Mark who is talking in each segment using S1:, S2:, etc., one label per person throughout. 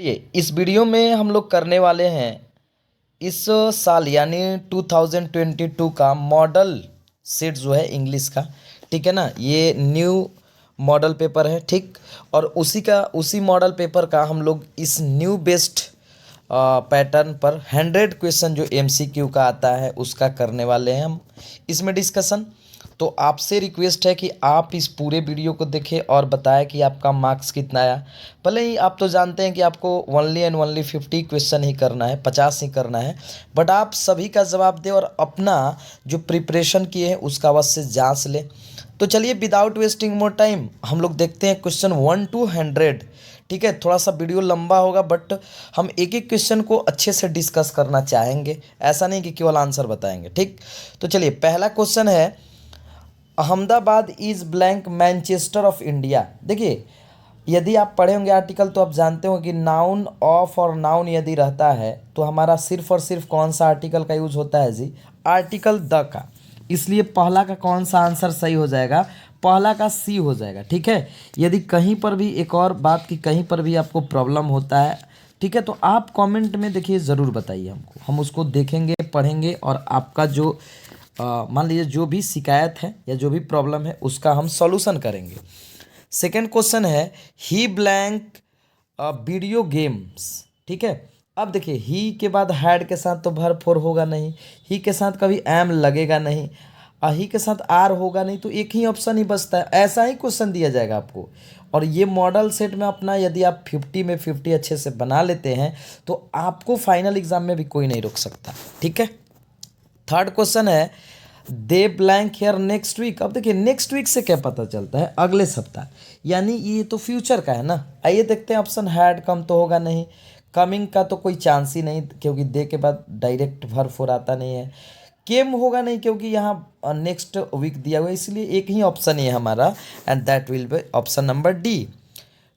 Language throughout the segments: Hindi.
S1: ये इस वीडियो में हम लोग करने वाले हैं इस साल यानी 2022 का मॉडल सेट जो है इंग्लिश का। ठीक है ना, ये न्यू मॉडल पेपर है। ठीक, और उसी मॉडल पेपर का हम लोग इस न्यू बेस्ड पैटर्न पर 100 क्वेश्चन जो एमसीक्यू का आता है उसका करने वाले हैं हम इसमें डिस्कशन। तो आपसे रिक्वेस्ट है कि आप इस पूरे वीडियो को देखें और बताएं कि आपका मार्क्स कितना आया। भले ही आप तो जानते हैं कि आपको ओनली एंड ओनली 50 क्वेश्चन ही करना है, 50 ही करना है, बट आप सभी का जवाब दें और अपना जो प्रिपरेशन किए हैं उसका अवश्य जांच लें। तो चलिए विदाउट वेस्टिंग मोर टाइम हम लोग देखते हैं क्वेश्चन 1 to 100। ठीक है, थोड़ा सा वीडियो लंबा होगा बट हम एक एक क्वेश्चन को अच्छे से डिस्कस करना चाहेंगे, ऐसा नहीं कि केवल आंसर बताएंगे। ठीक, तो चलिए पहला क्वेश्चन है, Ahmedabad is blank Manchester of India. देखिए, यदि आप पढ़े होंगे आर्टिकल तो आप जानते हो कि नाउन ऑफ और नाउन यदि रहता है तो हमारा सिर्फ और सिर्फ कौन सा आर्टिकल का यूज होता है जी, आर्टिकल द का। इसलिए पहला का कौन सा आंसर सही हो जाएगा, पहला का सी हो जाएगा। ठीक है, यदि कहीं पर भी एक और बात की कहीं पर भी आपको प्रॉब्लम होता है, ठीक है, तो आप कमेंट में देखिए ज़रूर बताइए हमको, हम उसको देखेंगे पढ़ेंगे और आपका जो मान लीजिए जो भी शिकायत है या जो भी प्रॉब्लम है उसका हम सॉल्यूशन करेंगे। सेकेंड क्वेश्चन है, ही ब्लैंक वीडियो गेम्स। ठीक है, अब देखिए ही के बाद हैड के साथ तो भर फोर होगा नहीं, ही के साथ कभी एम लगेगा नहीं, ही के साथ आर होगा नहीं, तो एक ही ऑप्शन ही बचता है। ऐसा ही क्वेश्चन दिया जाएगा आपको। और ये मॉडल सेट में अपना यदि आप 50 में 50 अच्छे से बना लेते हैं तो आपको फाइनल एग्जाम में भी कोई नहीं रोक सकता। ठीक है, थर्ड क्वेश्चन है, दे ब्लैंक हेयर नेक्स्ट वीक। अब देखिए नेक्स्ट वीक से क्या पता चलता है, अगले सप्ताह, यानी ये तो फ्यूचर का है ना। आइए देखते हैं, ऑप्शन हैड कम तो होगा नहीं, कमिंग का तो कोई चांस ही नहीं क्योंकि दे के बाद डायरेक्ट भर फोर आता नहीं है, केम होगा नहीं क्योंकि यहाँ नेक्स्ट वीक दिया हुआ है, इसलिए एक ही ऑप्शन ही है हमारा and that will be option number D,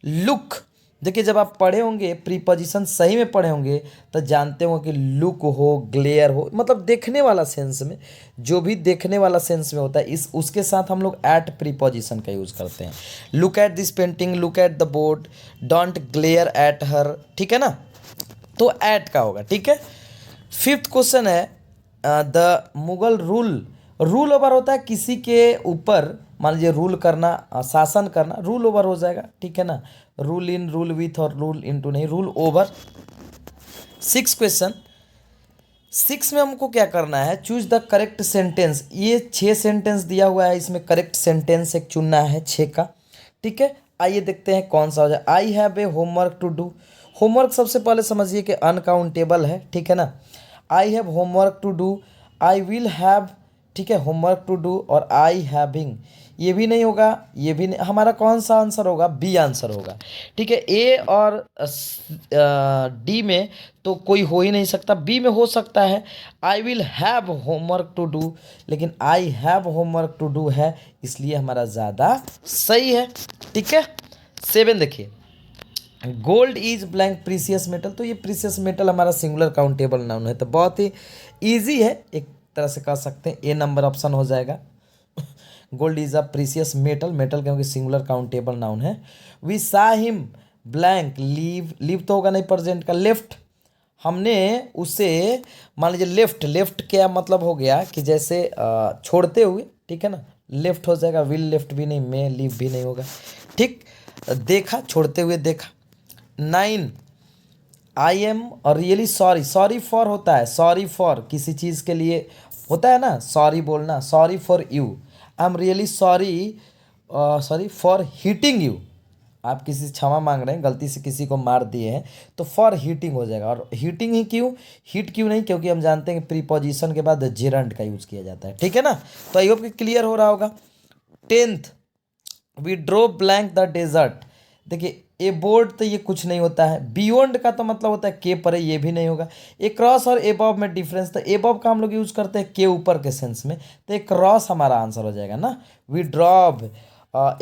S1: look. देखिए जब आप पढ़े होंगे प्रीपोजिशन सही में पढ़े होंगे तो जानते होंगे कि लुक हो, ग्लेयर हो, मतलब देखने वाला सेंस में, जो भी देखने वाला सेंस में होता है इस उसके साथ हम लोग एट प्रीपोजिशन का यूज़ करते हैं। Look at this painting, look at the board, don't glare at her. ठीक है ना, तो एट का होगा। ठीक है, फिफ्थ क्वेश्चन है, the Mughal rule. Rule over होता है किसी के ऊपर, मान लीजिए रूल करना, शासन करना, रूल ओवर हो जाएगा। ठीक है ना, रूल इन, रूल विथ और रूल इनटू नहीं, rule over. Six question, six में हमको क्या करना है, चूज द करेक्ट सेंटेंस। ये 6 सेंटेंस दिया हुआ है, इसमें करेक्ट सेंटेंस एक चुनना है 6 का। ठीक है, आइए देखते हैं कौन सा हो जाए। I have a homework to do. Homework सबसे पहले समझिए कि अनकाउंटेबल है। ठीक है ना, I have homework to do, I will have, ठीक है, होमवर्क टू डू, और आई हैविंग ये भी नहीं होगा, ये भी नहीं, हमारा कौन सा आंसर होगा, बी आंसर होगा। ठीक है, ए और डी में तो कोई हो ही नहीं सकता, बी में हो सकता है I will have homework to do, लेकिन I have homework to do है, इसलिए हमारा ज़्यादा सही है। ठीक है, 7 देखिए, gold is blank precious metal. तो ये प्रीसियस मेटल हमारा सिंगुलर काउंटेबल नाउन है, तो बहुत ही ईजी है, एक तरह से कह सकते हैं ए नंबर ऑप्शन हो जाएगा। Gold is a precious metal, metal क्योंकि सिंगुलर काउंटेबल नाउन है। We saw him blank leave, leave तो होगा नहीं प्रेजेंट का, लेफ्ट, हमने उसे, मान लीजिए लेफ्ट, लेफ्ट क्या मतलब हो गया कि जैसे छोड़ते हुए। ठीक है ना, लेफ्ट हो जाएगा, विल लेफ्ट भी नहीं, मे लीव भी नहीं होगा। ठीक, देखा, छोड़ते हुए देखा। 9, आई एम और रियली सॉरी, सॉरी फॉर होता है, सॉरी फॉर किसी चीज़ के लिए होता है ना, सॉरी बोलना, sorry for you, I am really sorry, sorry for heating you. आप किसी से क्षमा मांग रहे हैं, गलती से किसी को मार दिए हैं तो फॉर हीटिंग हो जाएगा। और हीटिंग ही क्यों, हीट क्यों नहीं, क्योंकि हम जानते हैं कि प्रीपोजिशन के बाद जेरंट का यूज़ किया जाता है। ठीक है ना, तो आई होप कि क्लियर हो रहा होगा। 10th, we drew blank the desert. देखिए ए बोर्ड तो ये कुछ नहीं होता है, बियॉन्ड का तो मतलब होता है के परे, ये भी नहीं होगा। ए क्रॉस और एबव में डिफरेंस, तो एबव का हम लोग यूज करते हैं के ऊपर के सेंस में, तो ए क्रॉस हमारा आंसर हो जाएगा ना। We drop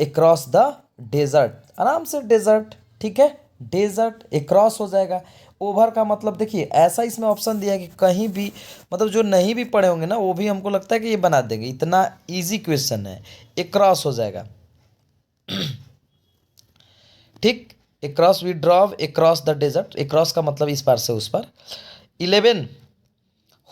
S1: across the desert, आराम से डेजर्ट। ठीक है, डेजर्ट ए क्रॉस हो जाएगा। ओवर का मतलब देखिए ऐसा इसमें ऑप्शन दिया है कि कहीं भी, मतलब जो नहीं भी पढ़े होंगे ना वो भी हमको लगता है कि ये बना देंगे, इतना ईजी क्वेश्चन है। ए क्रॉस हो जाएगा। ठीक, across we drove across the desert, across का मतलब इस पार से उस पार। 11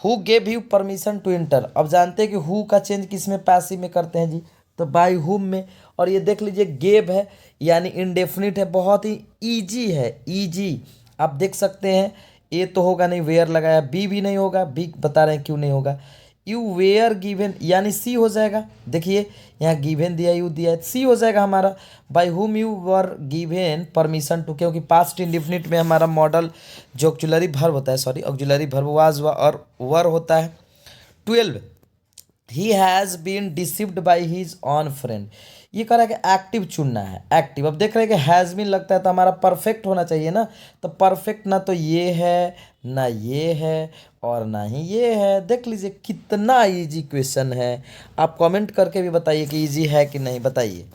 S1: who gave you permission to enter. अब जानते हैं कि हु का चेंज किस में, पैसिव में करते हैं जी, तो बाय हुम में। और ये देख लीजिए गेव है यानी इंडेफिनिट है, बहुत ही ईजी है, ईजी। आप देख सकते हैं ए तो होगा नहीं, वेयर लगाया, बी भी नहीं होगा, बी बता रहे हैं क्यों नहीं होगा। यू वेयर गिवन यानी सी हो जाएगा, देखिए यहाँ गिवन दिया, यू दिया है, सी हो जाएगा हमारा। By whom you were given permission to, क्योंकि पास्ट इंडिफिनिट में हमारा मॉडल जो ऑक्जुलरी वर्ब होता है, सॉरी ऑक्जुलरी वर्ब वाज और वर होता है। 12 he has been deceived by his own friend. ये कह रहा है कि एक्टिव चुनना है, एक्टिव। अब देख रहे हैं कि हैज़ बीन लगता है तो हमारा परफेक्ट होना चाहिए ना, तो परफेक्ट ना तो ये है ना ये है और ना ही ये है। देख लीजिए कितना इजी क्वेश्चन है, आप कमेंट करके भी बताइए कि इजी है कि नहीं, बताइए।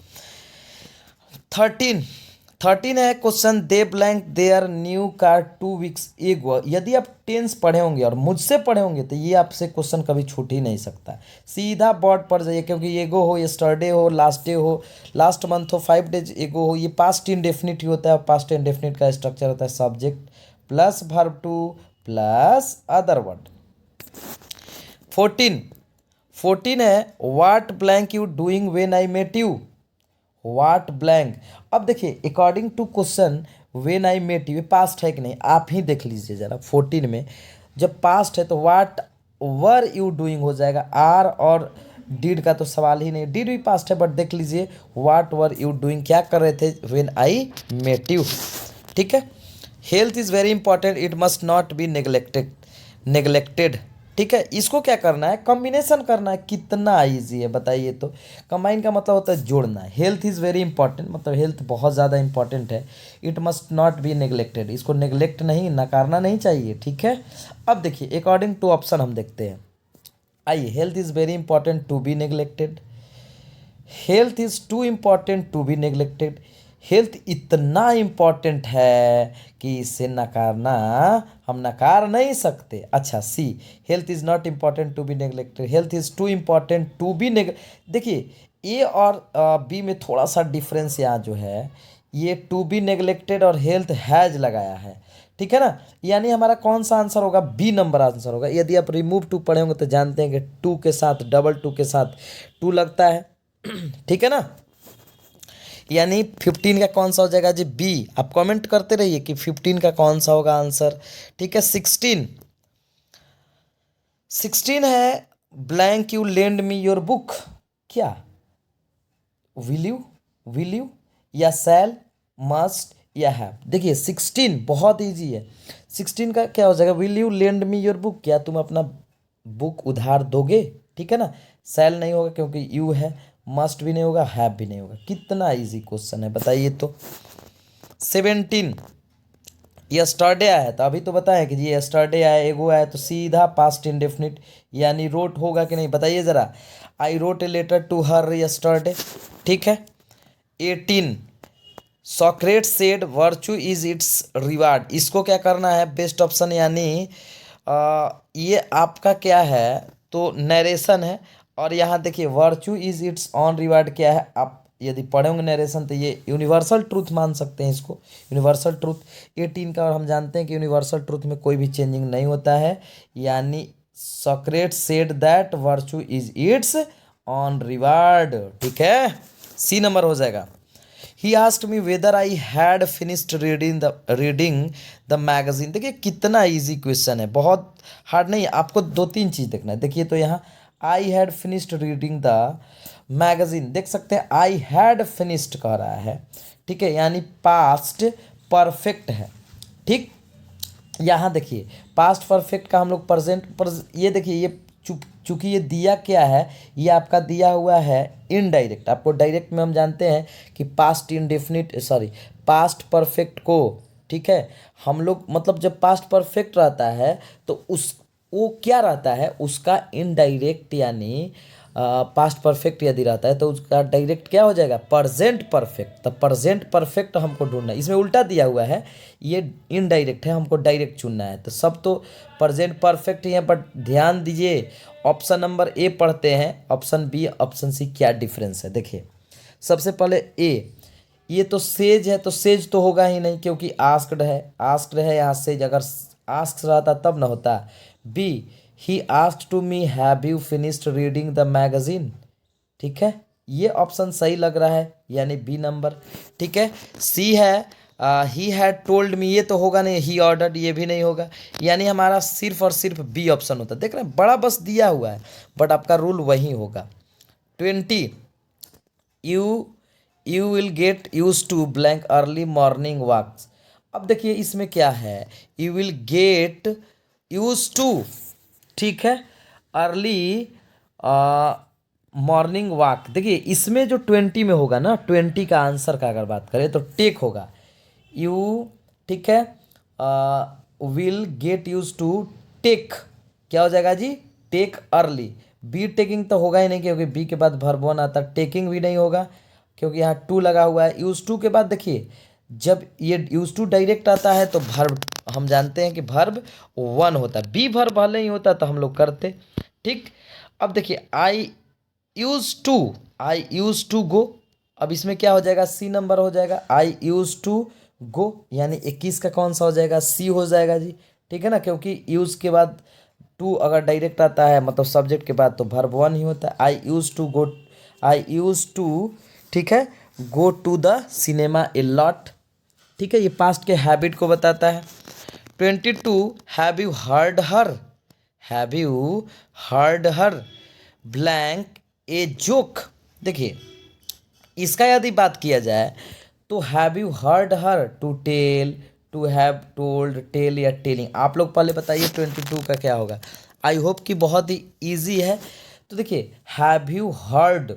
S1: 13 है question, they blank their new car 2 weeks एगो। यदि आप टेंस पढ़े होंगे और मुझसे पढ़े होंगे तो ये आपसे क्वेश्चन कभी छूट ही नहीं सकता, सीधा बोर्ड पर जाइए, क्योंकि एगो हो, यस्टरडे हो, लास्ट डे हो, लास्ट मंथ हो, 5 डेज एगो हो, ये पास्ट इंडेफिनिट ही होता है। पास्ट इंडेफिनिट का स्ट्रक्चर होता है subject plus verb two plus other word. 14 है what blank you doing when I met you, what blank. अब देखिए according to question when I met you past है कि नहीं, आप ही देख लीजिए जरा। 14 में जब पास्ट है तो वाट वर यू डूइंग हो जाएगा, आर और डिड का तो सवाल ही नहीं, डिड भी पास्ट है, बट देख लीजिए वाट वर यू डूइंग, क्या कर रहे थे व्हेन आई मेट यू। ठीक है, health is very important, it must not be neglected. ठीक है, इसको क्या करना है, कॉम्बिनेशन करना है। कितना इजी है बताइए तो। कंबाइन का मतलब होता है जोड़ना है। हेल्थ इज़ वेरी इंपॉर्टेंट मतलब हेल्थ बहुत ज़्यादा इंपॉर्टेंट है। It must not be neglected, इसको नेग्लेक्ट नहीं, नकारना नहीं चाहिए। ठीक है, अब देखिए अकॉर्डिंग टू ऑप्शन हम देखते हैं। आइए, health is very important to be neglected, health is too important to be neglected, health इतना इम्पॉर्टेंट है कि इसे नकारना हम नकार नहीं सकते। अच्छा, see health is not important to be neglected, health is too important to be देखिए ए और बी में थोड़ा सा डिफरेंस यहाँ जो है, ये टू बी नेग्लेक्टेड और हेल्थ हैज़ लगाया है। ठीक है ना, यानी हमारा कौन सा आंसर होगा, बी नंबर आंसर होगा। यदि आप रिमूव टू पढ़े होंगे तो जानते हैं कि टू के साथ, डबल टू के साथ टू लगता है। ठीक है ना, यानी 15 का कौन सा हो जाएगा जी, बी। आप कमेंट करते रहिए कि 15 का कौन सा होगा आंसर। ठीक है, 16 है blank you lend me your book, क्या विल यू या शैल, मस्ट या हैव। देखिए 16 बहुत इजी है। 16 का क्या हो जाएगा, will you lend me your book, क्या तुम अपना बुक उधार दोगे। ठीक है ना, शैल नहीं होगा क्योंकि यू है, मस्ट भी नहीं होगा, हैव भी नहीं होगा। कितना इजी क्वेश्चन है बताइए तो। 17 यस्टरडे आया है, तो अभी तो बताया कि जी यस्टरडे आया, एगो आया, तो सीधा पास्ट इंडेफिनिट यानी रोट होगा कि नहीं बताइए ज़रा। I wrote a letter to her yesterday. ठीक है, 18 Socrates said virtue is its reward, इसको क्या करना है, बेस्ट ऑप्शन यानी ये आपका क्या है तो नरेशन है। और यहाँ देखिए virtue is it's on reward क्या है, आप यदि पढ़ेंगे नरेशन तो ये यूनिवर्सल ट्रूथ मान सकते हैं इसको, यूनिवर्सल ट्रूथ 18 का। और हम जानते हैं कि यूनिवर्सल ट्रूथ में कोई भी चेंजिंग नहीं होता है, यानी Socrates said that virtue is it's on reward. ठीक है, सी नंबर हो जाएगा। He asked me whether I had finished reading the magazine. देखिए कितना इजी क्वेश्चन है, बहुत हार्ड नहीं है। आपको 2-3 चीज़ देखना है। देखिए तो यहाँ I had finished reading the magazine, देख सकते हैं आई हैड फिनिश्ड कह रहा है। ठीक है, यानी पास्ट परफेक्ट है। ठीक, यहाँ देखिए पास्ट परफेक्ट का हम लोग ये देखिए ये चूंकि ये दिया क्या है, ये आपका दिया हुआ है इनडायरेक्ट। आपको डायरेक्ट में हम जानते हैं कि past indefinite sorry past perfect को, ठीक है, हम लोग मतलब जब पास्ट परफेक्ट रहता है तो उस वो क्या रहता है उसका इनडायरेक्ट, यानी पास्ट परफेक्ट यदि रहता है तो उसका डायरेक्ट क्या हो जाएगा, प्रेजेंट परफेक्ट। तो प्रेजेंट परफेक्ट हमको ढूंढना है, इसमें उल्टा दिया हुआ है, ये इनडायरेक्ट है, हमको डायरेक्ट चुनना है। तो सब तो प्रेजेंट परफेक्ट ही है, बट ध्यान दीजिए ऑप्शन नंबर ए पढ़ते हैं, ऑप्शन बी ऑप्शन सी क्या डिफरेंस है। देखिए सबसे पहले ए, ये तो सेज है, तो सेज तो होगा ही नहीं क्योंकि आस्क्ड है, आस्क्ड है यहाँ सेज, अगर आस्क रहता तब ना होता। B, he asked to me have you finished reading the magazine. ठीक है, ये ऑप्शन सही लग रहा है, यानी बी नंबर। ठीक है, सी है ही हैड टोल्ड मी, ये तो होगा नहीं, ही ऑर्डर्ड, ये भी नहीं होगा, यानी हमारा सिर्फ और सिर्फ बी ऑप्शन होता है। देख रहे हैं, बड़ा बस दिया हुआ है, बट आपका रूल वही होगा। 20, you you will get use to blank early morning walks. अब देखिए इसमें क्या है, you will get use to, ठीक है, अर्ली मॉर्निंग वॉक। देखिए इसमें जो 20 में होगा ना, 20 का आंसर का अगर बात करें तो टेक होगा। यू, ठीक है, will get use to take, क्या हो जाएगा जी, टेक अर्ली। बी टेकिंग तो होगा ही नहीं क्योंकि बी के बाद वर्ब वन आता, टेकिंग भी नहीं होगा क्योंकि यहाँ टू लगा हुआ है। यूज टू के बाद देखिए, जब ये यूज टू डायरेक्ट आता है तो वर्ब हम जानते हैं कि वर्ब वन होता है, बी वर्ब भले ही होता तो हम लोग करते। ठीक, अब देखिए आई यूज टू गो, अब इसमें क्या हो जाएगा, सी नंबर हो जाएगा। आई यूज टू गो यानी 21 का कौन सा हो जाएगा, सी हो जाएगा जी। ठीक है ना, क्योंकि यूज के बाद टू अगर डायरेक्ट आता है मतलब सब्जेक्ट के बाद तो वर्ब वन ही होता है। I use to go, I use to, ठीक है, go to the cinema a lot. ठीक है, ये पास्ट के हैबिट को बताता है। 22, have you heard her, have you heard her blank a joke. देखिए इसका यदि बात किया जाए तो have you heard her, to tell, to have told, tell या टेलिंग। आप लोग पहले बताइए 22 का क्या होगा। आई होप कि बहुत ही ईजी है। तो देखिए हैव यू हर्ड,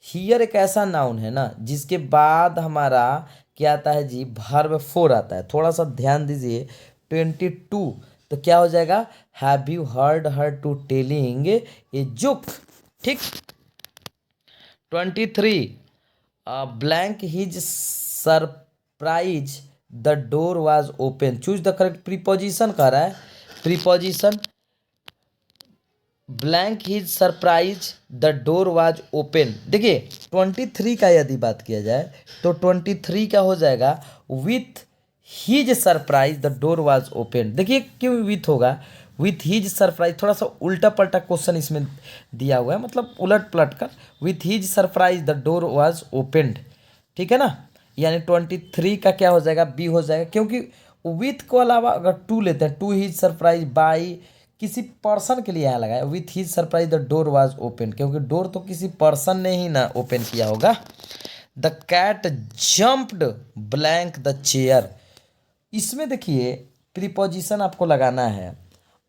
S1: हियर एक ऐसा नाउन है ना जिसके बाद हमारा क्या आता है जी, वर्ब फोर आता है। थोड़ा सा ध्यान दीजिए 22, तो क्या हो जाएगा, have you heard her to telling a joke. ठीक, 23, blank his surprise the door was open. Choose the correct preposition कह रहा है, preposition blank his surprise the door was open. देखिए 23 का यदि बात किया जाए तो 23 का हो जाएगा with his surprise the door was open. देखिए क्यों विथ होगा, विथ हिज सरप्राइज, थोड़ा सा उल्टा पलटा क्वेश्चन इसमें दिया हुआ है, मतलब उलट पलट कर, with his surprise the door was opened. ठीक है ना, यानी 23 का क्या हो जाएगा, बी हो जाएगा, क्योंकि विथ को अलावा अगर टू लेते हैं, टू हिज सरप्राइज बाई किसी पर्सन के लिए यहाँ लगाया, with his surprise the door was open, क्योंकि डोर तो किसी पर्सन ने ही ना ओपन किया होगा। The cat jumped blank the chair. इसमें देखिए प्रीपोजिशन आपको लगाना है,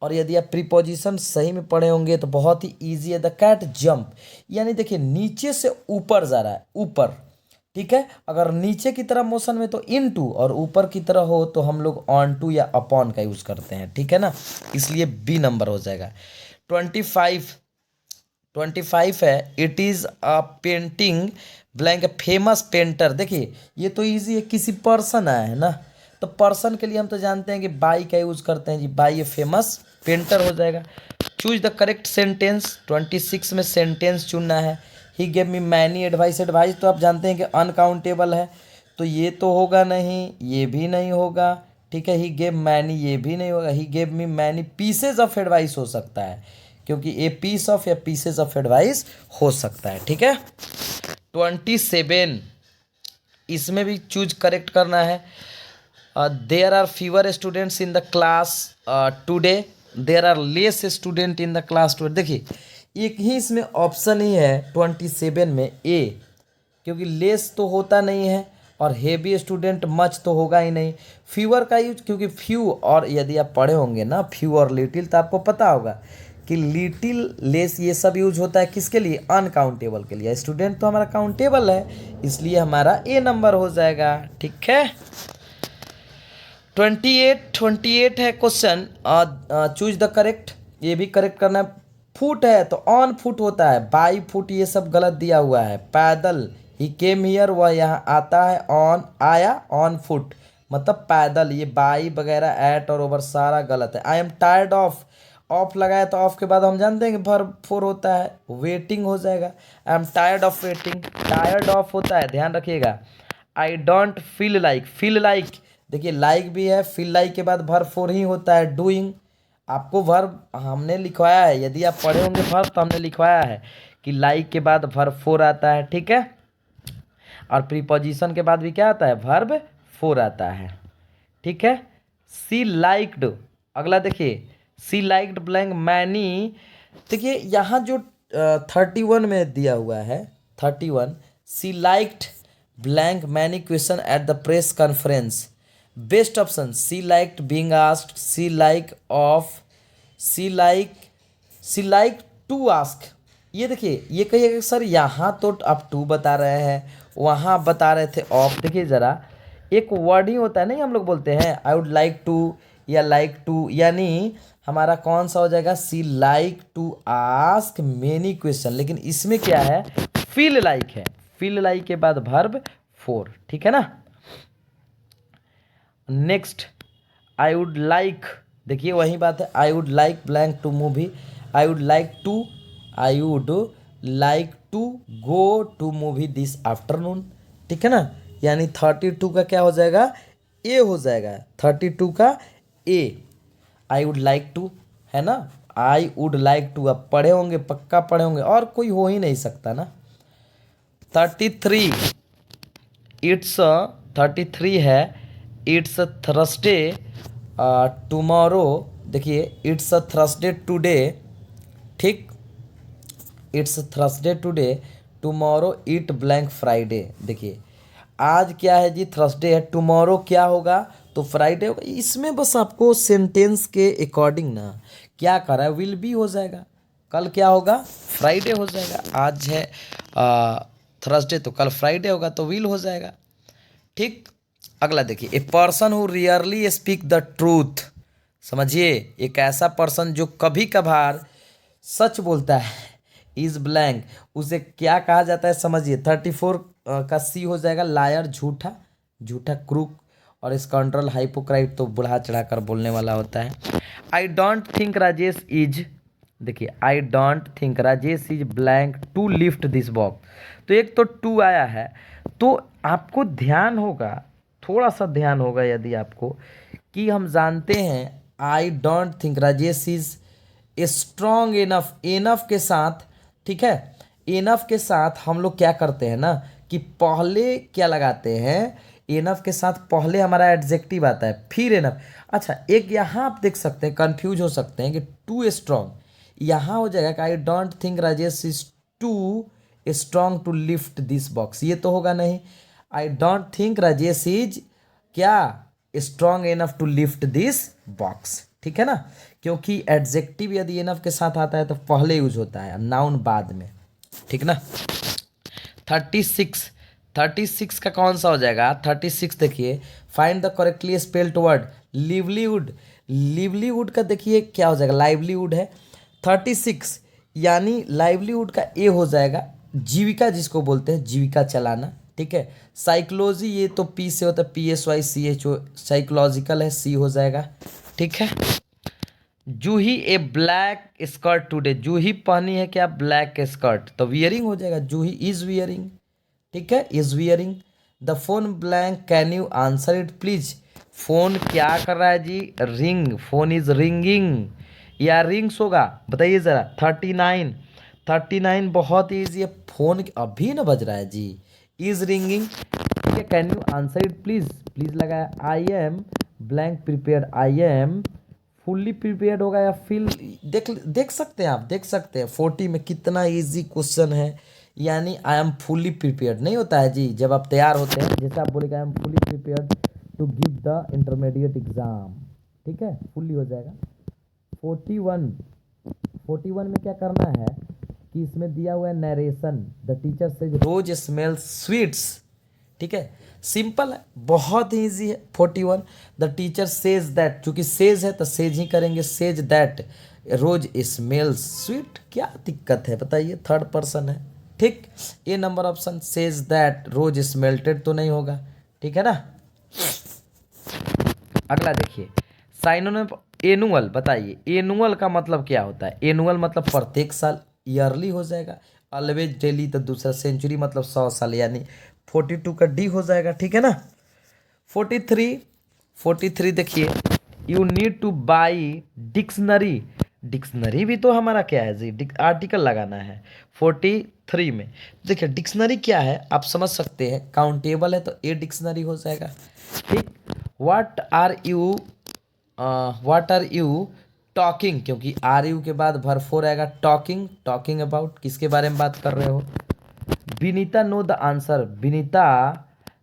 S1: और यदि आप प्रीपोजिशन सही में पढ़े होंगे तो बहुत ही इजी है। द कैट जंप यानी देखिए नीचे से ऊपर जा रहा है, ऊपर। ठीक है, अगर नीचे की तरफ मोशन में तो इन टू, और ऊपर की तरह हो तो हम लोग ऑन टू या अपॉन का यूज करते हैं। ठीक है ना, इसलिए बी नंबर हो जाएगा। 25 है, it is a painting blank famous painter. देखिए ये तो इजी है, किसी पर्सन आया है ना, तो पर्सन के लिए हम तो जानते हैं कि बाई का यूज करते हैं जी, बाई ए फेमस पेंटर हो जाएगा। चूज द करेक्ट सेंटेंस, 26 में सेंटेंस चुनना है। He gave me many advice, advice तो आप जानते हैं कि अनकाउंटेबल है, तो ये तो होगा नहीं, ये भी नहीं होगा। ठीक है, ही गेव मैनी, ये भी नहीं होगा। He gave me many pieces of advice हो सकता है, क्योंकि ए पीस ऑफ या पीसेज ऑफ एडवाइस हो सकता है। ठीक है, 27 इसमें भी चूज करेक्ट करना है। There are fewer students in the class today, there are less student in the class today. देखिए एक ही इसमें ऑप्शन ही है 27 में ए, क्योंकि लेस तो होता नहीं है और हेवी स्टूडेंट मच तो होगा ही नहीं। फ्यूअर का यूज, क्योंकि फ्यू, और यदि आप पढ़े होंगे ना फ्यू और लिटिल तो आपको पता होगा कि लिटिल लेस ये सब यूज होता है किसके लिए, अनकाउंटेबल के लिए। स्टूडेंट तो हमारा काउंटेबल है, इसलिए हमारा ए नंबर हो जाएगा। ठीक है, 28 है क्वेश्चन, चूज द करेक्ट, ये भी करेक्ट करना है। फुट है तो ऑन फुट होता है, बाई फुट ये सब गलत दिया हुआ है। पैदल, ही केम हियर, वह यहाँ आता है, ऑन आया, ऑन फुट मतलब पैदल, ये बाई वगैरह एट और ओवर सारा गलत है। I am tired of, of लगाया तो ऑफ के बाद हम जानते हैं कि वर्ब फोर होता है, वेटिंग हो जाएगा। I am tired of waiting, tired of होता है, ध्यान रखिएगा। आई डोंट फील लाइक देखिए लाइक भी है, फील लाइक के बाद वर्ब फोर ही होता है डूइंग। आपको वर्ब हमने लिखवाया है, यदि आप पढ़े होंगे वर्ब तो हमने लिखवाया है कि लाइक के बाद वर्ब फोर आता है, ठीक है। और प्रीपोजिशन के बाद भी क्या आता है, वर्ब फोर आता है, ठीक है। सी लाइक्ड, अगला देखिए सी लाइक्ड ब्लैंक मैनी। देखिए यहाँ जो 31 में दिया हुआ है 31, she liked blank many question at the press conference. Best option she liked being asked, she like to ask. ये देखिए ये कहिएगा सर यहाँ तो आप टू बता रहे हैं, वहाँ आप बता रहे थे ऑफ। देखिए ज़रा एक वर्ड ही होता है, नहीं हम लोग बोलते हैं आई वुड लाइक टू या लाइक टू, यानी हमारा कौन सा हो जाएगा, she like to ask many question. लेकिन इसमें क्या है, फील लाइक है, फील लाइक के बाद वर्ब फोर, ठीक है ना। नेक्स्ट आई वुड लाइक, देखिए वही बात है, I would like blank to movie, I would like to go to movie this afternoon, ठीक है ना। यानी 32 का क्या हो जाएगा, ए हो जाएगा, 32 का ए। आई वुड लाइक टू है ना, आई वुड लाइक टू, आप पढ़े होंगे, पक्का पढ़े होंगे, और कोई हो ही नहीं सकता ना। 33 इट्स 33 है, इट्स थर्सडे टुमारो। देखिए इट्स थर्सडे टुडे, ठीक, it's Thursday today tomorrow it blank Friday. देखिए आज क्या है जी, थर्सडे है, टुमारो क्या होगा तो फ्राइडे होगा। इसमें बस आपको सेंटेंस के अकॉर्डिंग ना क्या करा है, विल बी हो जाएगा, कल क्या होगा, फ्राइडे हो जाएगा। आज है थर्सडे तो कल फ्राइडे होगा तो विल हो जाएगा, ठीक। अगला देखिए a person who rarely speak the truth. समझिए एक ऐसा पर्सन जो कभी कभार सच बोलता है, इज ब्लैंक, उसे क्या कहा जाता है समझिए। 34 का सी हो जाएगा लायर, झूठा, क्रूक, और स्काउंड्रल हाइपोक्राइट तो बढ़ा चढ़ा कर बोलने वाला होता है। I don't think Rajesh is, देखिए I don't think Rajesh is blank to lift this box. तो एक तो टू आया है, तो आपको ध्यान होगा, थोड़ा सा ध्यान होगा यदि आपको, कि हम जानते हैं आई don't think Rajesh is strong enough के साथ, ठीक है, इनफ के साथ हम लोग क्या करते हैं ना कि पहले क्या लगाते हैं, इनफ के साथ पहले हमारा एडजेक्टिव आता है, फिर इनफ। अच्छा एक यहाँ आप देख सकते हैं, कंफ्यूज हो सकते हैं कि टू स्ट्रॉन्ग, यहाँ हो जाएगा कि I don't think Rajesh is too strong to lift this box, ये तो होगा नहीं। I don't think Rajesh is क्या, strong enough to lift this box, ठीक है ना, क्योंकि एडजेक्टिव यदि इनफ के साथ आता है तो पहले यूज होता है, नाउन बाद में, ठीक ना। 36 का कौन सा हो जाएगा, 36 देखिए find the correctly spelled word livelihood. Livelihood का देखिए क्या हो जाएगा, लाइवलीवुड है। 36 यानी लाइवलीवुड का ए हो जाएगा, जीविका जिसको बोलते हैं, जीविका चलाना, ठीक है। साइकोलॉजी ये तो पी से होता है, PSYCHO, साइकोलॉजिकल है, सी हो जाएगा, ठीक है। जूही ए ब्लैक स्कर्ट टुडे, जूही पहनी है क्या, ब्लैक स्कर्ट, तो वियरिंग हो जाएगा, जूही इज वियरिंग, ठीक है, is wearing. The phone blank can you answer it please, phone क्या कर रहा है जी, रिंग, फोन इज रिंगिंग या रिंग्स होगा, बताइए ज़रा। 39 बहुत ईजी है, फोन अभी ना बज रहा है जी, इज रिंगिंग, ठीक है। Can you answer it please, please लगाया। I am blank prepared, I am fully prepared होगा या फील, देख सकते हैं आप, देख सकते हैं 40 में कितना इजी क्वेश्चन है, यानी आई एम फुल्ली प्रिपेयर्ड नहीं होता है जी, जब आप तैयार होते हैं, जैसे आप बोलेगा I am fully prepared to give the intermediate exam, ठीक है, फुल्ली हो जाएगा। 41 में क्या करना है कि इसमें दिया हुआ है narration, the teacher says rose smells sweets, ठीक है, सिंपल है, बहुत ही ईजी है। 41 द टीचर सेज दैट, चूंकि सेज है तो सेज ही करेंगे, says that rose smells sweet, क्या दिक्कत है बताइए, थर्ड पर्सन है, ठीक। A number option says that rose smelted तो नहीं होगा, ठीक है ना। अगला देखिए साइनोनिम एनुअल, बताइए एनुअल का मतलब क्या होता है, एनुअल मतलब प्रत्येक साल, ईयरली हो जाएगा। ऑलवेज डेली तो दूसरा, सेंचुरी मतलब 100 साल, यानी 42 का डी हो जाएगा, ठीक है ना। 43 देखिए, you need two by dictionary. Dictionary भी तो हमारा क्या है जी, आर्टिकल लगाना है 43 में। देखिए डिक्शनरी क्या है आप समझ सकते हैं, काउंटेबल है तो ए डिक्शनरी हो जाएगा, ठीक। व्हाट आर यू टॉकिंग, क्योंकि आर यू के बाद वर्ब फोर आएगा, टॉकिंग अबाउट, किसके बारे में बात कर रहे हो। Vinita know the answer, Vinita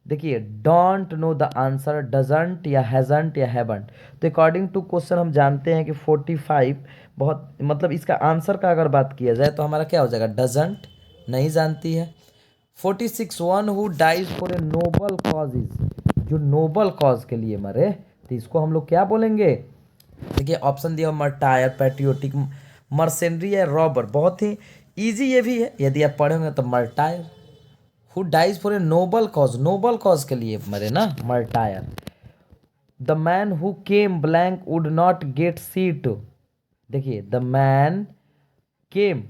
S1: देखिए don't know the answer, doesn't या हैजंट या हैवंट। तो अकॉर्डिंग टू क्वेश्चन हम जानते हैं कि 45 बहुत मतलब इसका आंसर का अगर बात किया जाए तो हमारा क्या हो जाएगा, डजंट, नहीं जानती है। 46 one who dies for a noble cause is, जो नोबल कॉज के लिए मरे तो इसको हम लोग क्या बोलेंगे। देखिए ऑप्शन दिया मर्टायर, पैट्रियोटिक, मर्सेनरी या रॉबर। बहुत ही इजी ये भी है, यदि आप पढ़ेंगे तो martyr. Who dies for a noble cause, noble cause के लिए मरे ना, martyr. The man who came blank would not get seat, देखिए the man came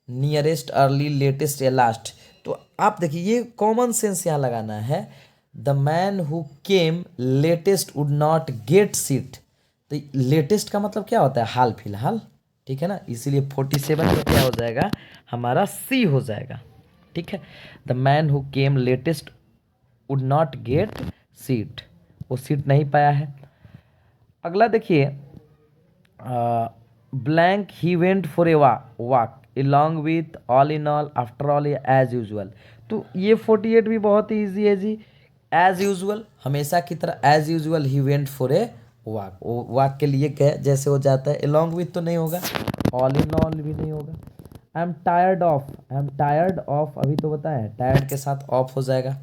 S1: nearest, early, latest या लास्ट। तो आप देखिए ये कॉमन सेंस यहाँ लगाना है, the man who came latest would not get seat. तो लेटेस्ट का मतलब क्या होता है, हाल फिलहाल, ठीक है ना, इसीलिए 47 में क्या हो जाएगा हमारा सी हो जाएगा, ठीक है। The man who came latest would not get seat, वो सीट नहीं पाया है। अगला देखिए blank he went for a walk along with all in all after all as usual. तो ये 48 भी बहुत ही ईजी है जी, एज यूजुअल, हमेशा की तरह as usual he went for a walk, walk के लिए क्या जैसे हो जाता है, along with तो नहीं होगा, all in all भी नहीं होगा। आई एम टायर्ड ऑफ अभी तो बताया, टायर्ड के साथ ऑफ हो जाएगा।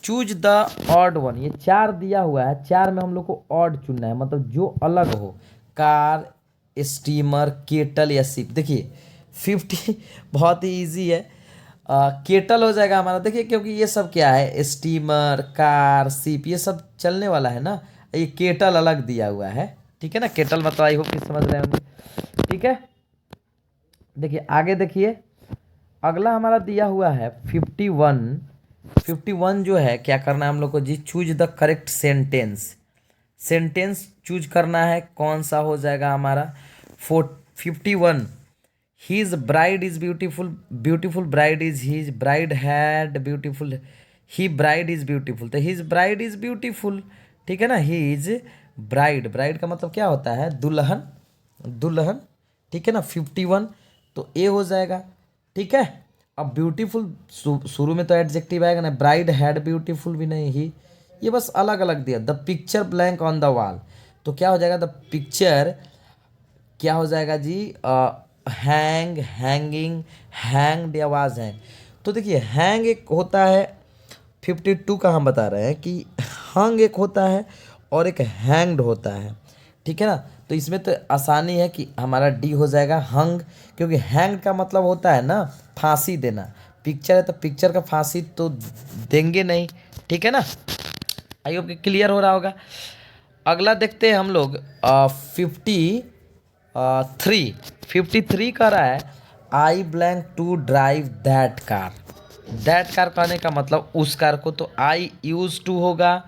S1: चूज द ऑड वन, ये 4 दिया हुआ है, 4 में हम लोग को ऑड चुनना है, मतलब जो अलग हो, कार, स्टीमर, केटल या सिप। देखिए 50 बहुत ही इजी है, केटल हो जाएगा हमारा, देखिए क्योंकि ये सब क्या है, स्टीमर, कार, सिप, ये सब चलने वाला है ना, ये केटल अलग दिया हुआ है, ठीक है ना। केटल मतलब आई होप कि समझ रहे होंगे, ठीक है। देखिए आगे देखिए, अगला हमारा दिया हुआ है 51 जो है क्या करना है हम लोग को जी, choose the correct sentence choose करना है, कौन सा हो जाएगा हमारा 51। His bride is beautiful bride is his bride had beautiful, he bride is beautiful, तो हीज ब्राइड इज ब्यूटीफुल, ठीक है ना। हीज ब्राइड का मतलब क्या होता है, दुल्हन, ठीक है ना। 51 तो ए हो जाएगा, ठीक है। अब ब्यूटीफुल शुरू में तो एडजेक्टिव आएगा ना, ब्राइड हैड ब्यूटीफुल भी नहीं, ही, ये बस अलग अलग दिया। The picture blank on the wall, तो क्या हो जाएगा, द पिक्चर क्या हो जाएगा जी, हैंगिंग, हैंग्ड या वाज हैंग। तो देखिए हैंग एक होता है, 52 का हम बता रहे हैं कि हंग एक होता है और एक हैंग्ड होता है, ठीक है ना। तो इसमें तो आसानी है कि हमारा डी हो जाएगा हंग, क्योंकि हैंग का मतलब होता है ना फांसी देना, पिक्चर है तो पिक्चर का फांसी तो देंगे नहीं, ठीक है ना। आई होप कि क्लियर हो रहा होगा। अगला देखते हैं हम लोग 53 कर रहा है, I blank to drive that car. That car कहने का मतलब उस कार को, तो आई यूज टू होगा,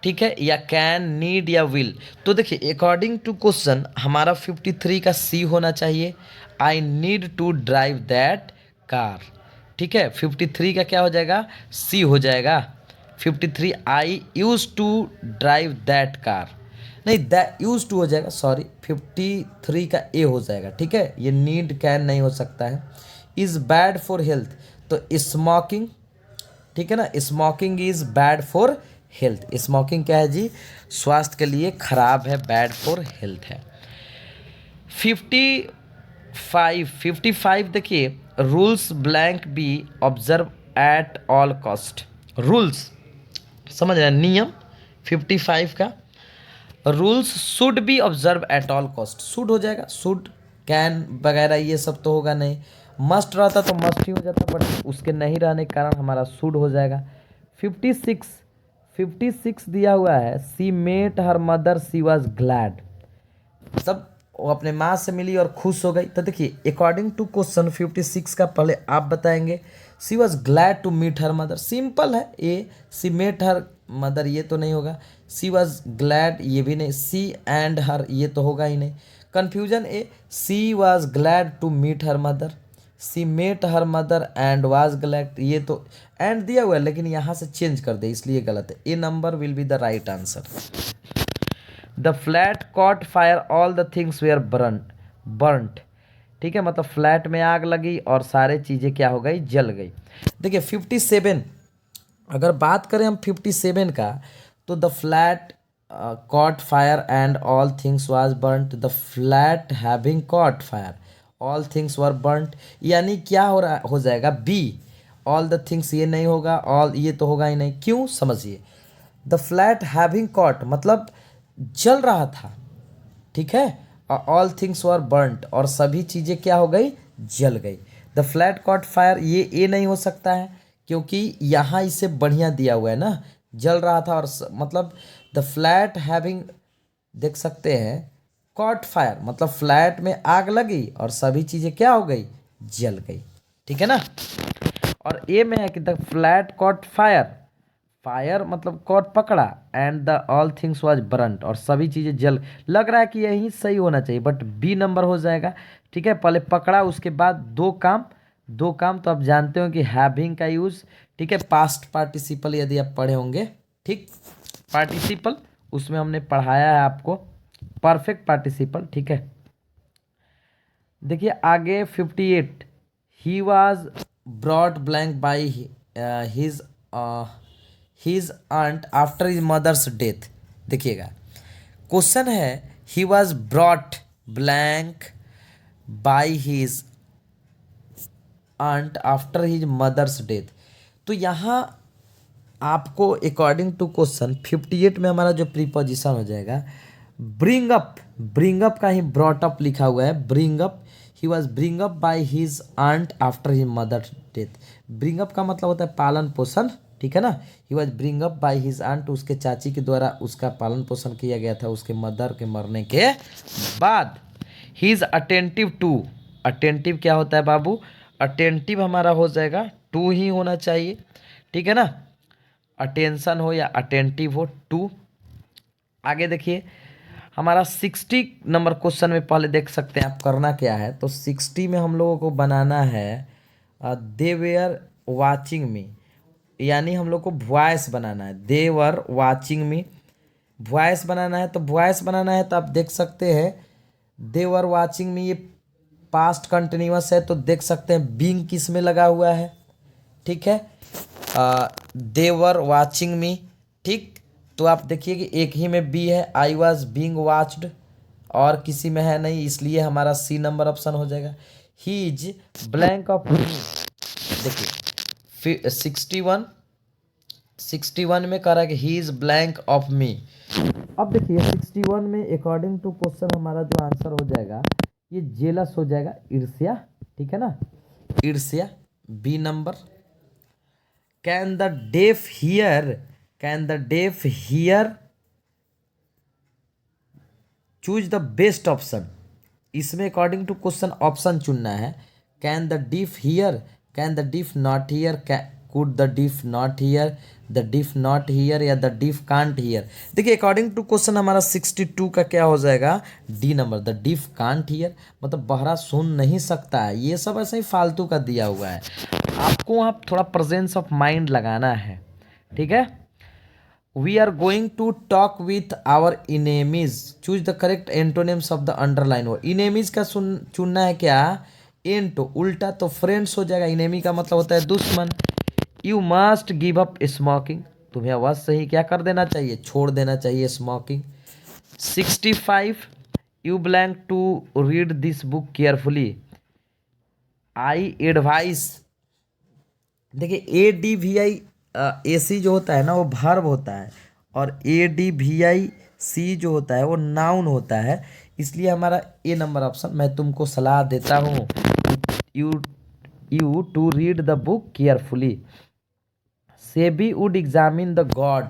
S1: ठीक है, या कैन, नीड या विल। तो देखिए अकॉर्डिंग टू क्वेश्चन हमारा 53 का सी होना चाहिए, I need to drive that car, ठीक है। 53 का क्या हो जाएगा, सी हो जाएगा। 53 I use to drive that car, नहीं दैट यूज टू हो जाएगा, सॉरी 53 का ए हो जाएगा, ठीक है। ये नीड कैन नहीं हो सकता है। इज़ बैड फॉर हेल्थ, तो स्मोकिंग, ठीक है ना, smoking is bad for health. Smoking क्या है जी, स्वास्थ्य के लिए खराब है, बैड फॉर हेल्थ है। 55 देखिए, rules blank B observe at all cost. Rules समझ रहे हैं, नियम 55 का, rules should be observe at all cost, should हो जाएगा, शुड, कैन वगैरह ये सब तो होगा नहीं। मस्ट रहता तो मस्ट ही हो जाता, बट उसके नहीं रहने के कारण हमारा शुड हो जाएगा। 56 दिया हुआ है, she met her mother she was glad, सब वो अपने माँ से मिली और खुश हो गई। तो देखिए अकॉर्डिंग टू क्वेश्चन 56 का पहले आप बताएंगे, she was glad to meet her mother, simple है। A C met her mother ये तो नहीं होगा, सी वॉज ग्लैड ये भी नहीं, सी एंड हर ये तो होगा ही नहीं। Confusion A, she was glad to meet her mother, she met her mother and was glad, ये तो एंड दिया हुआ है लेकिन यहाँ से चेंज कर दे इसलिए गलत है। A number will be the right answer. The flat caught fire all the things were burnt, ठीक है, मतलब फ्लैट में आग लगी और सारे चीज़ें क्या हो गई, जल गई। देखिए 57, अगर बात करें हम 57 का, तो the flat caught fire and all things was burnt, the flat having cot fire all things were burnt, यानी क्या हो जाएगा बी। ऑल द थिंग्स ये नहीं होगा, ऑल ये तो होगा ही नहीं, क्यों समझिए। द फ्लैट हैविंग कॉट मतलब जल रहा था, ठीक है, ऑल थिंग्स वर बर्नट और सभी चीज़ें क्या हो गई, जल गई। द फ्लैट कॉट फायर ये ए नहीं हो सकता है क्योंकि यहाँ इसे बढ़िया दिया हुआ है ना, जल रहा था और मतलब द फ्लैट हैविंग, देख सकते हैं, कॉट फायर मतलब फ्लैट में आग लगी और सभी चीज़ें क्या हो गई, जल गई, ठीक है ना। और ए में है कि the flat caught fire, fire मतलब कॉट पकड़ा and the all things was burnt और सभी चीज़ें जल, लग रहा है कि यही सही होना चाहिए बट बी नंबर हो जाएगा, ठीक है। पहले पकड़ा उसके बाद दो काम तो आप जानते हो कि हैविंग का यूज़, ठीक है, पास्ट पार्टिसिपल यदि आप पढ़े होंगे, ठीक, पार्टिसिपल उसमें हमने पढ़ाया है आपको, परफेक्ट पार्टिसिपल, ठीक है। देखिए आगे 58, he was brought blank by his his aunt after his mother's death. देखिएगा क्वेश्चन है he was brought blank by his aunt after his mother's death, तो यहाँ आपको अकॉर्डिंग टू क्वेश्चन 58 में हमारा जो प्रीपोजिशन हो जाएगा ब्रिंग अप, ब्रिंग अप का ही ब्रॉट अप लिखा हुआ है, bring up, he was bring up by his aunt after his mother death. Bring up का मतलब होता है पालन पोषण, ठीक है ना। He was bring up by his aunt, उसके चाची के द्वारा उसका पालन पोषण किया गया था उसके मदर के मरने के बाद। He is attentive to, attentive क्या होता है बाबू, अटेंटिव हमारा हो जाएगा टू ही होना चाहिए, ठीक है ना, अटेंशन हो या अटेंटिव हो, टू। आगे देखिए हमारा 60 नंबर क्वेश्चन में पहले देख सकते हैं आप करना क्या है, तो 60 में हम लोगों को बनाना है दे वेयर वाचिंग मी, यानी हम लोग को वॉइस बनाना है, दे वर वाचिंग मी, वॉइस बनाना है। तो वॉइस बनाना है तो आप देख सकते हैं दे वर वाचिंग मी, ये पास्ट कंटिन्यूअस है तो देख सकते हैं बीइंग किस में लगा हुआ है, ठीक है, दे वर वाचिंग मी, ठीक। तो आप देखिए कि एक ही में बी है, आई वॉज बींग वॉच्ड, और किसी में है नहीं, इसलिए हमारा सी नंबर ऑप्शन हो जाएगा। ही इज ब्लैंक ऑफ, देखिए 61 में कह रहा है कि he is blank of me. अब देखिए 61 में अकॉर्डिंग टू क्वेश्चन हमारा जो आंसर हो जाएगा ये जेलस हो जाएगा, ईर्ष्या, ठीक है ना, ईर्ष्या, B number. Can the deaf hear, can the deaf hear, choose the best option, इसमें अकॉर्डिंग टू क्वेश्चन ऑप्शन चुनना है। Can the deaf hear, can the deaf not hear, could the deaf not hear, the deaf not hear या द डीफ कांट हियर। देखिए अकॉर्डिंग टू क्वेश्चन हमारा 62 का क्या हो जाएगा, D number, the deaf can't hear, मतलब बहरा सुन नहीं सकता है, ये सब ऐसे ही फालतू का दिया हुआ है, आपको वहाँ थोड़ा प्रेजेंस ऑफ माइंड लगाना है, ठीक है। We are going to talk with our enemies, choose the correct antonyms of the underline word. Enemies का चुनना है क्या, एंटो, उल्टा तो फ्रेंड्स हो जाएगा, इनेमी का मतलब होता है दुश्मन। You must give up smoking, तुम्हें अवश्य ही क्या कर देना चाहिए, छोड़ देना चाहिए smoking. 65 you blank to read this book carefully, I advice, देखिए ADVI AC जो होता है ना वो वर्ब होता है और ADVIC जो होता है वो नाउन होता है, इसलिए हमारा ए नंबर ऑप्शन, मैं तुमको सलाह देता हूँ you to read the book carefully. सेबी वुड एग्जामिन द गॉड,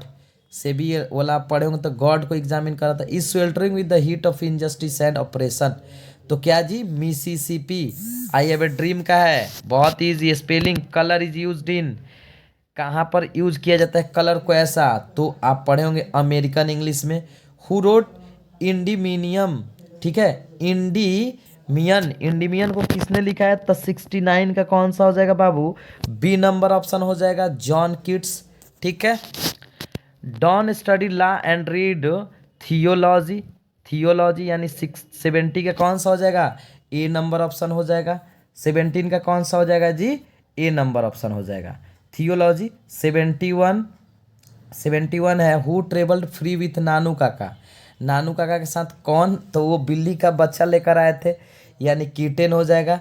S1: सेबी वाला पढ़े होंगे तो गॉड को एग्जामिन करा था। Is sheltering with the heat of injustice and oppression, तो क्या जी, Mississippi. I have a dream का है, बहुत easy spelling. Colour is used in, कहाँ पर यूज किया जाता है कलर को ऐसा, तो आप पढ़े होंगे अमेरिकन इंग्लिश में। हु रोट इंडिमिनियम, ठीक है, इंडिमियन को किसने लिखा है, तो 69 का कौन सा हो जाएगा बाबू, बी नंबर ऑप्शन हो जाएगा, जॉन किट्स। ठीक है। Donne study law and read theology, theology यानी 70 का कौन सा हो जाएगा, ए नंबर ऑप्शन हो जाएगा। 17 का कौन सा हो जाएगा जी, ए नंबर ऑप्शन हो जाएगा। थियोलॉजी 71 है। हु ट्रेवल्ड फ्री विथ नानू काका, नानू काका के साथ कौन, तो वो बिल्ली का बच्चा लेकर आए थे, यानी कीटेन हो जाएगा।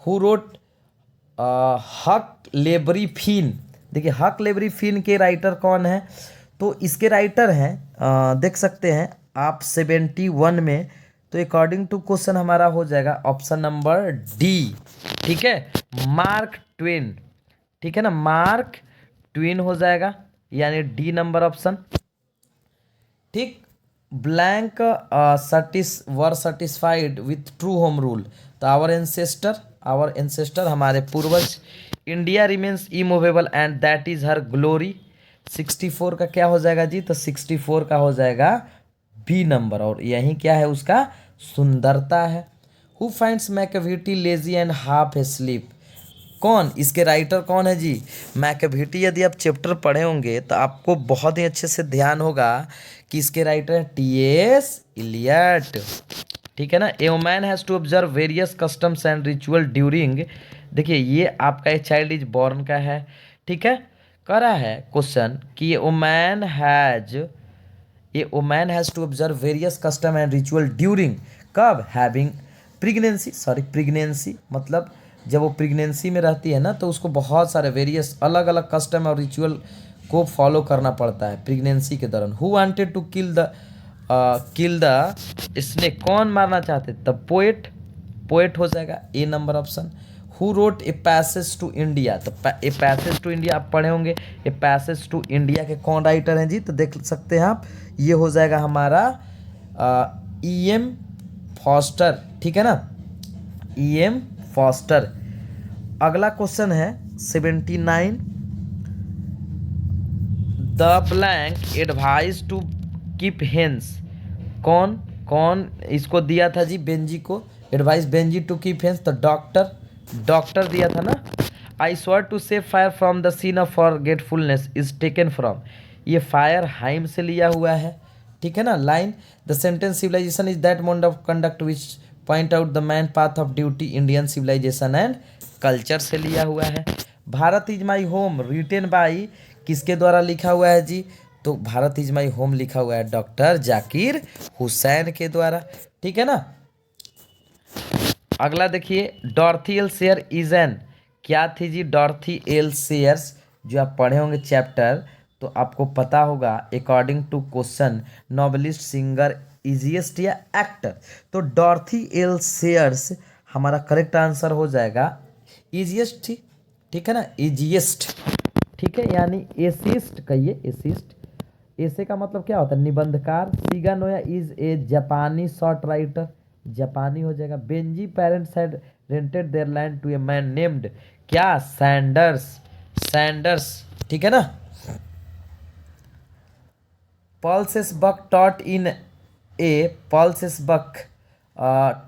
S1: हु रोट हक लेबरी फिन, देखिए हक लेबरी फिन के राइटर कौन है, तो इसके राइटर हैं देख सकते हैं आप 71 में, तो अकॉर्डिंग टू क्वेश्चन हमारा हो जाएगा ऑप्शन नंबर डी। ठीक है, मार्क ट्वेन, ठीक है ना, मार्क ट्वेन हो जाएगा, यानी डी नंबर ऑप्शन। ठीक। Blank were satisfied with true home rule, तो आवर एंसेस्टर हमारे पूर्वज। India remains immovable and that is her glory, 64 का क्या हो जाएगा जी, तो 64 का हो जाएगा बी नंबर, और यही क्या है उसका सुंदरता है। Who finds Macavity lazy and half A sleep, कौन, इसके राइटर कौन है जी, मैकेविटी। यदि आप चैप्टर पढ़े होंगे तो आपको बहुत ही अच्छे से ध्यान होगा कि इसके राइटर है टी.एस. इलियट। ठीक है ना। A man has to observe various customs and ritual during, देखिए ये आपका ए चाइल्ड इज बॉर्न का है। ठीक है, कह रहा है क्वेश्चन कि a woman has to observe various custom and ritual during, कब, हैविंग प्रेगनेंसी, मतलब जब वो प्रेगनेंसी में रहती है ना, तो उसको बहुत सारे वेरियस अलग अलग कस्टम और रिचुअल को फॉलो करना पड़ता है प्रेगनेंसी के दौरान। Who wanted to kill the snake, कौन मारना चाहते, तब पोएट हो जाएगा, A number option. Who wrote a passage to India, तो ए पैसेज टू इंडिया आप पढ़े होंगे, ए पैसेज टू इंडिया के कौन राइटर हैं जी, तो देख सकते हैं आप, ये हो जाएगा हमारा E.M. फॉस्टर। ठीक है ना, E.M. फॉस्टर। अगला क्वेश्चन है 79, the blank advise to keep hens, कौन इसको दिया था जी, बेंजी को advice, Benjy to keep hens, तो डॉक्टर दिया था ना। I swore to save fire from the scene of forgetfulness is taken from, ये फायर हाइम से लिया हुआ है। ठीक है ना। Line, the sentence civilization is that mode of conduct which point out the man path of duty, Indian civilization and culture से लिया हुआ है। Bharat is my home written by, किसके द्वारा लिखा हुआ है जी, तो भारत इज माई होम लिखा हुआ है डॉक्टर जाकिर हुसैन के द्वारा। ठीक है ना। अगला देखिए, डॉर्थी एल शेयर इज एन, क्या थी जी, डॉर्थी एल शेयर्स, जो आप पढ़े होंगे चैप्टर, तो आपको पता होगा according to question novelist, singer, essayist या एक्टर, तो डॉर्थी एल शेयर्स हमारा करेक्ट आंसर हो जाएगा इजिएस्ट थी। ठीक है ना, इजिएस्ट। ठीक है, यानी एसिस्ट कहिए, एसिस्ट, ऐसे का मतलब क्या होता है, निबंधकार। सीगा नोया इज ए जापानी शॉर्ट राइटर, जापानी हो जाएगा। Benjy parents had rented their land to a man named, क्या, सैंडर्स। ठीक है ना। Pearl S Buck taught in a, Pearl S Buck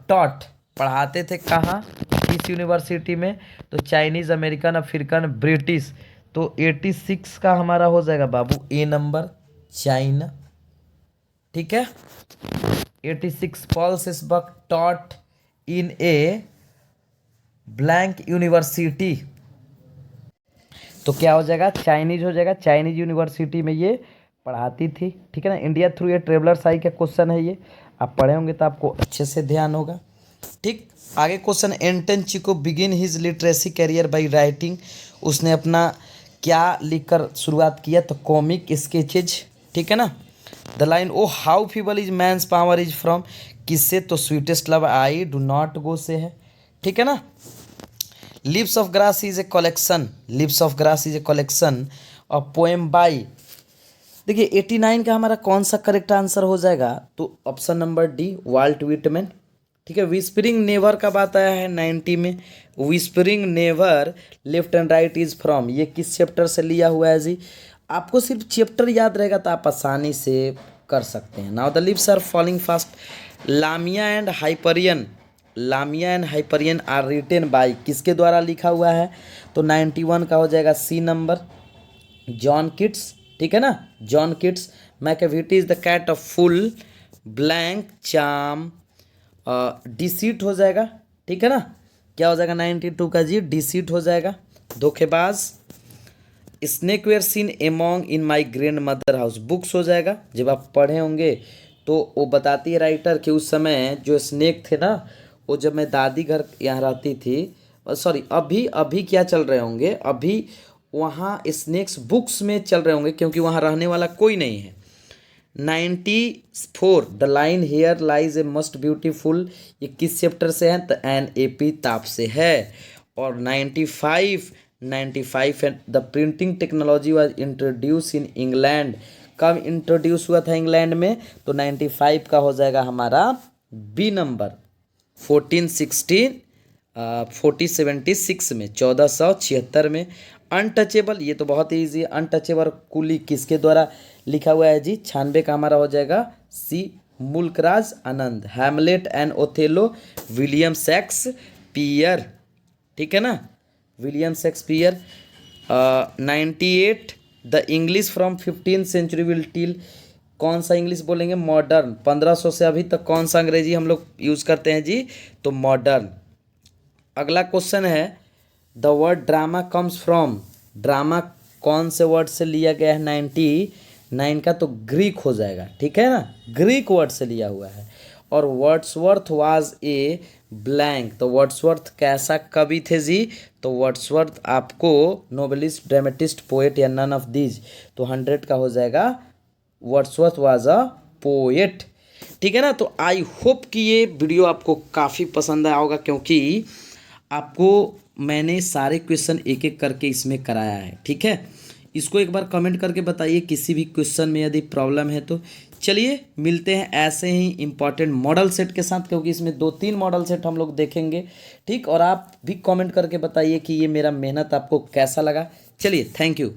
S1: taught पढ़ाते थे कहाँ, किस यूनिवर्सिटी में, तो चाइनीज़, अमेरिकन, अफ्रीकन, ब्रिटिश, तो 86 का हमारा हो जाएगा बाबू ए नंबर, चाइना। ठीक है, 86 Pearl S Buck taught in a blank university, तो क्या हो जाएगा, चाइनीज हो जाएगा, चाइनीज यूनिवर्सिटी में ये पढ़ाती थी। ठीक है ना। इंडिया थ्रू ए ट्रेवलर्स आई का क्वेश्चन है, ये आप पढ़े होंगे तो आपको अच्छे से ध्यान होगा। ठीक, आगे question, Anton Chekhov begin his literacy career by writing, उसने अपना क्या लिखकर शुरुआत किया, तो कॉमिक स्केचेज। ठीक है ना। The line O how feeble is man's power is from, किससे, तो sweetest love I do not go से है। ठीक है ना। Leaves of Grass is a collection, Leaves of Grass is a collection of poem by, देखिए 89 का हमारा कौन सा करेक्ट आंसर हो जाएगा, तो option number D, Walt Whitman. ठीक है। विस्परिंग नेवर का बात आया है 90 में। Whispering never left and right is from, ये किस चैप्टर से लिया हुआ है जी? आपको सिर्फ चैप्टर याद रहेगा तो आप आसानी से कर सकते हैं। Now the leaves are falling fast. Lamia and Hyperion, Lamia and Hyperion are written by, किसके द्वारा लिखा हुआ है? तो 91 का हो जाएगा सी नंबर, जॉन किट्स। ठीक है ना, John Keats. Macavity is the cat of full blank charm, deceit हो जाएगा। ठीक है ना, क्या हो जाएगा 92 का जी? डिसीट हो जाएगा, धोखेबाज। Snake were seen among in my grandmother house, books हो जाएगा। जब आप पढ़े होंगे तो वो बताती है राइटर कि उस समय जो स्नेक थे ना, वो जब मैं दादी घर यहाँ रहती थी, सॉरी अभी अभी क्या चल रहे होंगे, अभी वहाँ स्नेक्स बुक्स में चल रहे होंगे क्योंकि वहाँ रहने वाला कोई नहीं है। 94 the line here lies a must beautiful, ये किस चैप्टर से है? तो NAP ताप से है। और 95 and the printing technology was introduce in England, कब इंट्रोड्यूस हुआ था इंग्लैंड में? तो 95 का हो जाएगा हमारा बी नंबर, 1476 में, 1476 में। अनटचेबल, ये तो बहुत ही ईजी है। अनटचेबल कुली किसके द्वारा लिखा हुआ है जी? 96 का हमारा हो जाएगा C, Mulk Raj Anand. Hamlet and Othello, William Shakespeare. ठीक है ना, William Shakespeare. 98 the English from 15th century will till, कौन सा इंग्लिश बोलेंगे? मॉडर्न। 1500 से अभी तक कौन सा अंग्रेजी हम लोग यूज़ करते हैं जी? तो मॉडर्न। अगला क्वेश्चन है, the word drama comes from, drama कौन से वर्ड से लिया गया है? 99 का तो ग्रीक हो जाएगा। ठीक है ना, ग्रीक वर्ड से लिया हुआ है। और वर्ड्सवर्थ वाज ए ब्लैंक, तो वर्ड्सवर्थ कैसा कवि थे जी? तो वर्ड्सवर्थ आपको नोवेलिस्ट, ड्रामेटिस्ट, पोएट या नन ऑफ दीज, तो 100 का हो जाएगा वर्ड्सवर्थ वाज अ पोएट। ठीक है ना, तो आई होप कि ये वीडियो आपको काफ़ी पसंद आया होगा क्योंकि आपको मैंने सारे क्वेश्चन एक एक करके इसमें कराया है। ठीक है, इसको एक बार कमेंट करके बताइए किसी भी क्वेश्चन में यदि प्रॉब्लम है तो। चलिए मिलते हैं ऐसे ही इंपॉर्टेंट मॉडल सेट के साथ, क्योंकि इसमें 2-3 मॉडल सेट हम लोग देखेंगे। ठीक, और आप भी कमेंट करके बताइए कि ये मेरा मेहनत आपको कैसा लगा। चलिए, थैंक यू।